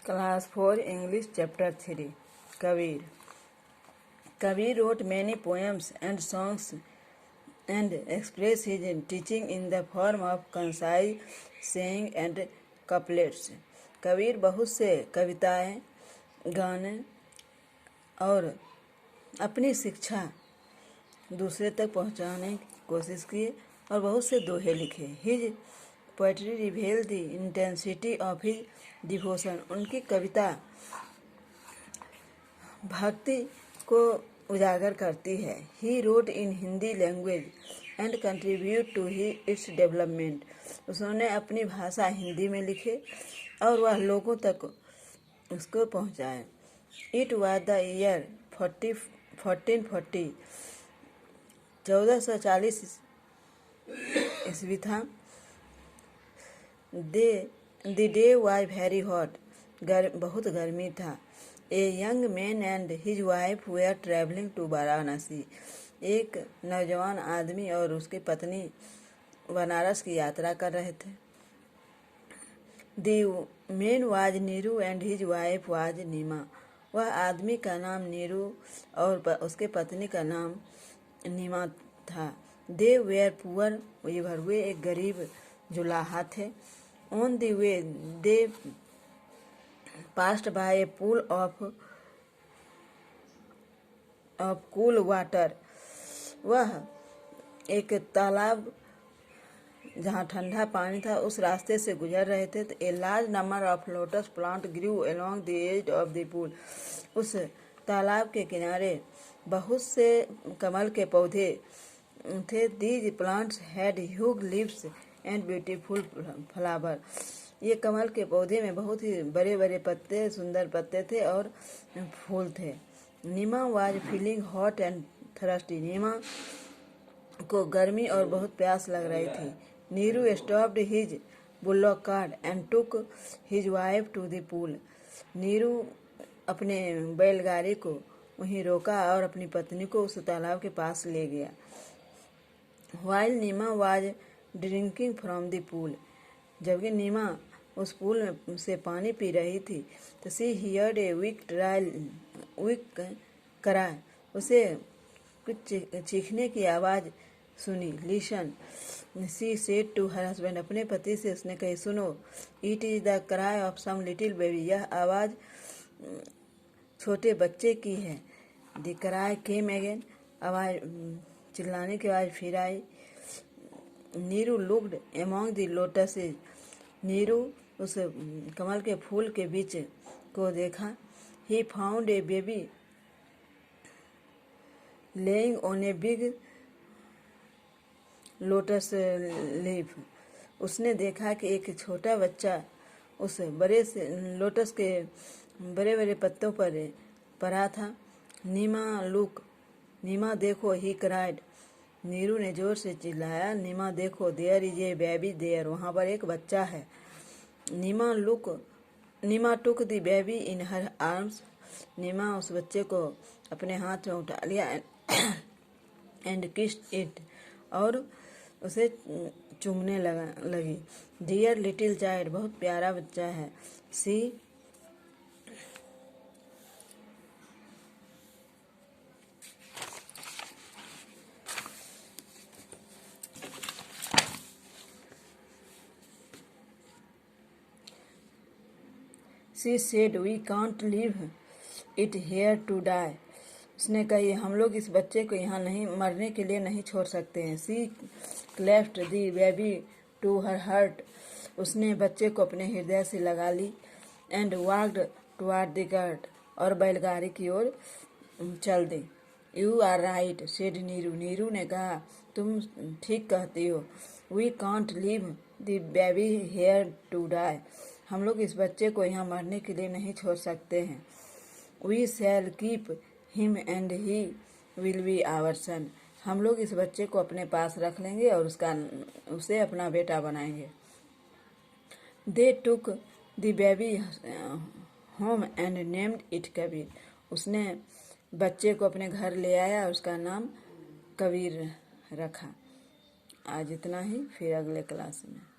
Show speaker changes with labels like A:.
A: Class 4 English Chapter 3 Kabir Kabir wrote many poems and songs and expressed his teaching in the form of concise saying and couplets. Kabir बहुत से कविताएं, गाने और अपनी शिक्षा दूसरे तक पहुंचाने की कोशिश किए और बहुत से दोहे लिखे. His poetry reveal the intensity of his devotion. उनकी कविता भक्ति को उजागर करती है. He wrote in Hindi language and contribute to its development. उन्होंने अपनी भाषा हिंदी में लिखे और वह लोगों तक उसको पहुंचाए. इट वाज द ईयर 1440 1440 ईस्वी था. The day was very hot. बहुत गर्मी था. A young man and his wife were travelling to Varanasi. एक नौजवान आदमी और उसकी पत्नी बनारस की यात्रा कर रहे थे. The man was Neeru and his wife was Neema. वह आदमी का नाम नीरू और उसके पत्नी का नाम नीमा था. दे वेयर पुअर. वे एक गरीब जुलाहा थे. On the way they passed by A pool of cool water. वह एक तालाब जहाँ ठंडा पानी था उस रास्ते से गुजर रहे थे. A large number of lotus plant grew along the edge of the pool. उस तालाब के किनारे बहुत से कमल के पौधे थे. These plants had huge leaves and beautiful flower. ये कमल के पौधे में बहुत ही बड़े बड़े पत्ते, सुंदर पत्ते थे और फूल थे. Neema was feeling hot and thirsty. Neema को गर्मी और बहुत प्यास लग रही थी. Neeru stopped his bullock cart and took his wife to the pool. Neeru अपने बैलगाड़ी को वहीं रोका और अपनी पत्नी को उस तालाब के पास ले गया. While Neema was drinking from the pool. जबकि नीमा उस पूल में से पानी पी रही थी तो सी हियर्ड ए वीक कराय. उसे कुछ चीखने की आवाज़ सुनी. Listen she said to her husband. अपने पति से उसने कही, सुनो. It is the cry of some little baby. यह आवाज़ छोटे बच्चे की है. The cry came again. आवाज़ चिल्लाने की आवाज़ फिर आई. Neeru looked among the lotuses. Neeru उस कमल के फूल के बीच को देखा. He found a baby lying on a big lotus leaf. उसने देखा कि एक छोटा बच्चा उस बड़े से लोटस के बड़े बड़े पत्तों पर पड़ा था. नीमा देखो. He cried. नीरू ने जोर से चिल्लाया, नीमा देखो. There is a baby there. वहाँ पर एक बच्चा है. Neema took the baby in her arms. Neema उस बच्चे को अपने हाथ में उठा लिया एंड किस्ड इट. और उसे चूमने लगी. Dear little child. बहुत प्यारा बच्चा है. सी said we can't leave it here to die. उसने कही, हम लोग इस बच्चे को यहाँ नहीं मरने के लिए नहीं छोड़ सकते हैं. She clasped the baby to her heart. उसने बच्चे को अपने हृदय से लगा ली. And walked toward the cart. और बैलगाड़ी की ओर चल दी. You are right said Neeru. Neeru ने कहा, तुम ठीक कहती हो. We can't leave the baby here to die. हम लोग इस बच्चे को यहाँ मरने के लिए नहीं छोड़ सकते हैं. We shall keep him and he will be our son. हम लोग इस बच्चे को अपने पास रख लेंगे और उसे अपना बेटा बनाएंगे. They took the baby home and named it Kabir. उसने बच्चे को अपने घर ले आया और उसका नाम कबीर रखा. आज इतना ही, फिर अगले क्लास में.